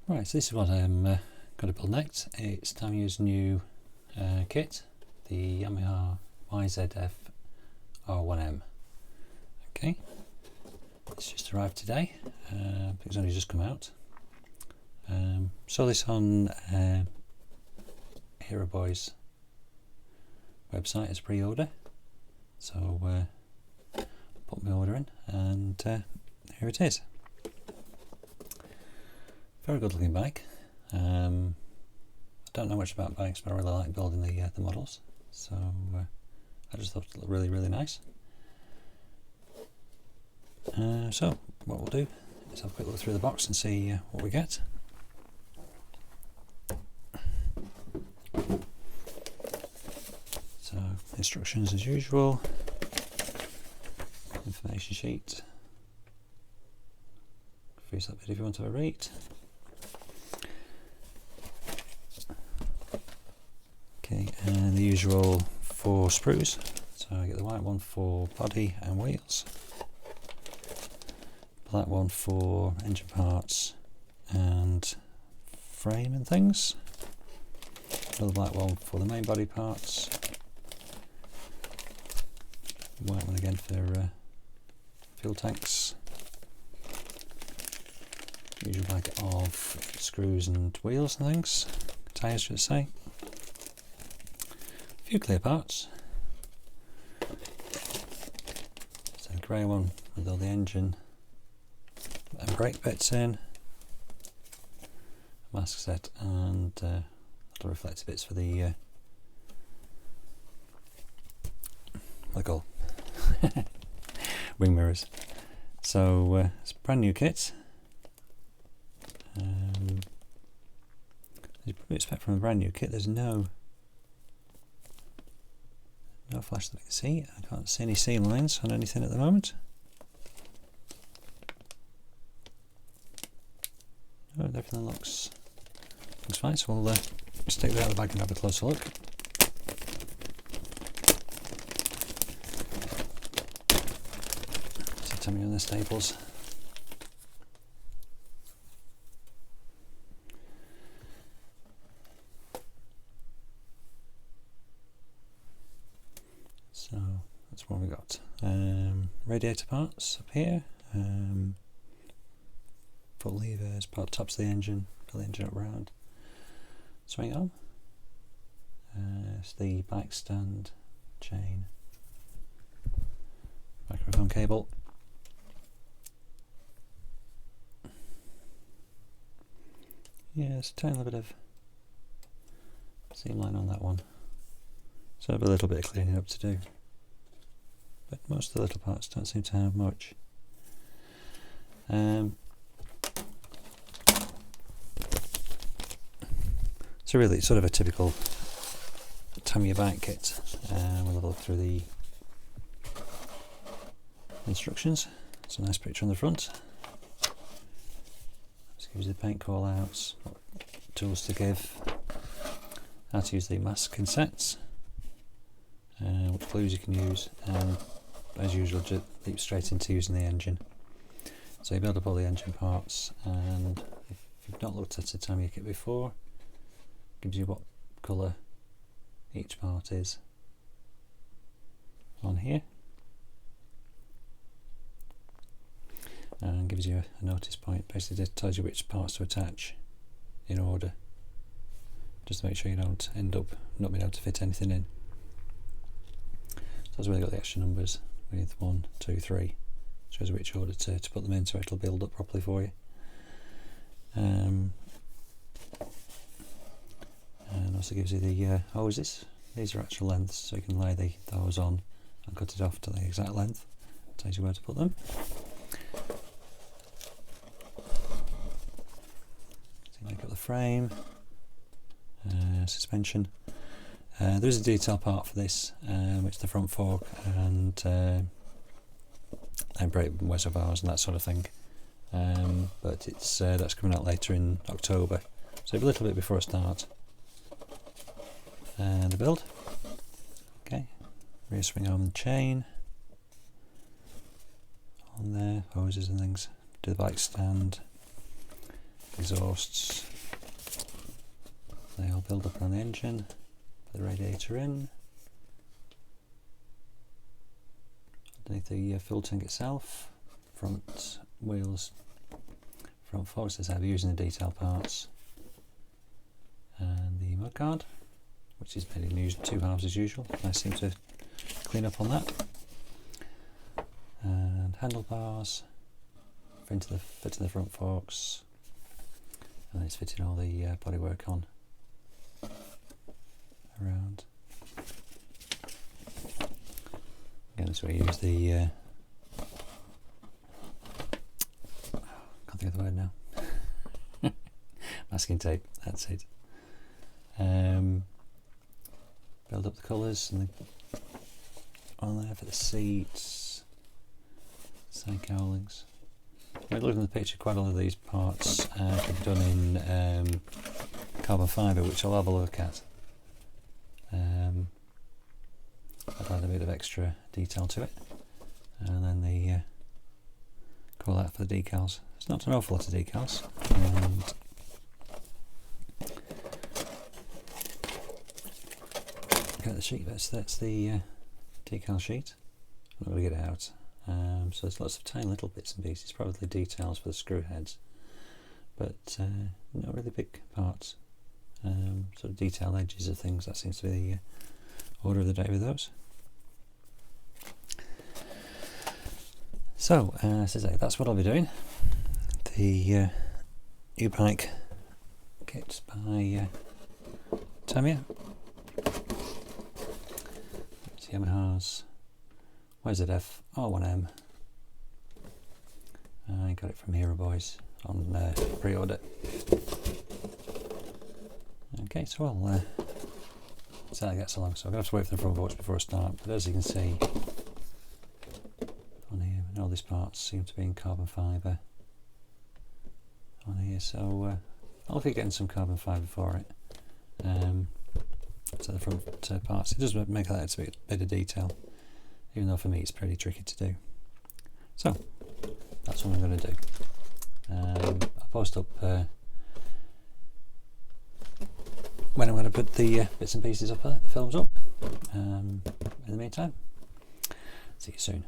Right, so this is what I'm going to build next. It's Tamiya's new kit, the Yamaha YZF-R1M. Okay, it's just arrived today. It's only just come out. Saw this on Hero Boy's website as pre-order, so put my order in, and here it is. Very good looking bike. I don't know much about bikes, but I really like building the models, so I just thought it looked really, really nice. So what we'll do is have a quick look through the box and see what we get. So instructions as usual, information sheet. Freeze that bit if you want to have a read. Okay, and the usual 4 sprues. So I get the white one for body and wheels, black one for engine parts and frame and things, another black one for the main body parts, white one again for fuel tanks, usual bag of screws and wheels and things, tyres should I say. A few clear parts. So a grey one with all the engine and brake bits in, a mask set and little reflector bits for the wing mirrors. So it's a brand new kit. As you probably expect from a brand new kit, there's no flash that I can see. I can't see any seam lines on anything at the moment. No, everything looks fine, so we'll just take that out of the bag and have a closer look. So Tamiya on the staples. So that's what we got. Radiator parts up here, foot levers, part tops of the engine, pull the engine up round, swing arm, it's the bike stand, chain, microphone cable, yeah, there's a tiny little bit of seam line on that one. So I have a little bit of cleaning up to do, but most of the little parts don't seem to have much. So really it's sort of a typical Tamiya bike kit. We'll have a look through the instructions. It's a nice picture on the front. This gives you the paint call outs, what tools to give, how to use the mask and sets, what glues you can use, and as usual just leap straight into using the engine. So you build up all the engine parts, and if you've not looked at a Tamiya kit before, it gives you what colour each part is on here, and gives you a notice point. Basically it tells you which parts to attach in order, just to make sure you don't end up not being able to fit anything in. So it's really got the extra numbers with 1, 2, 3. Shows which order to put them in, so it'll build up properly for you. And also gives you the hoses. These are actual lengths, so you can lay the hose on and cut it off to the exact length. Tells you where to put them. So you make up the frame, suspension. There is a detail part for this, which is the front fork and brake reservoirs and that sort of thing. But it's that's coming out later in October, so a little bit before I start the build. Okay, rear swing arm and chain on there, hoses and things. Do the bike stand, exhausts, they all build up on the engine, put the radiator in, underneath the fuel tank itself, front wheels, front forks as ever using the detail parts, and the mudguard, which is made in two halves as usual. I seem to clean up on that, and handlebars, fitting the front forks, and it's fitting all the bodywork on around. Again, this is where you use the can't think of the word now. Masking tape, that's it. Build up the colours and on there for the seats, side cowlings. When looking at the picture, quite a lot of these parts can be done in carbon fibre, which I'll have a look at. I'd add a bit of extra detail to it, and then the call out for the decals. It's not an awful lot of decals, and get the sheet. That's the decal sheet. I'm not going to get it out. So there's lots of tiny little bits and pieces, probably details for the screw heads, but not really big parts. Sort of detailed edges of things. That seems to be the order of the day with those. So that's what I'll be doing. The e-bike kit by Tamiya. It's Yamaha's YZF-R1M. I got it from Hero Boys on pre-order. Okay, so I'll see how it gets along. So I'm going to have to wait for the front forks before I start, but as you can see on here, all these parts seem to be in carbon fibre on here, so I'll look at getting some carbon fibre for it. So the front parts, it does make that a bit of detail, even though for me it's pretty tricky to do. So that's what I'm going to do. I'll post up when I'm going to put the bits and pieces up, the films up. In the meantime, see you soon.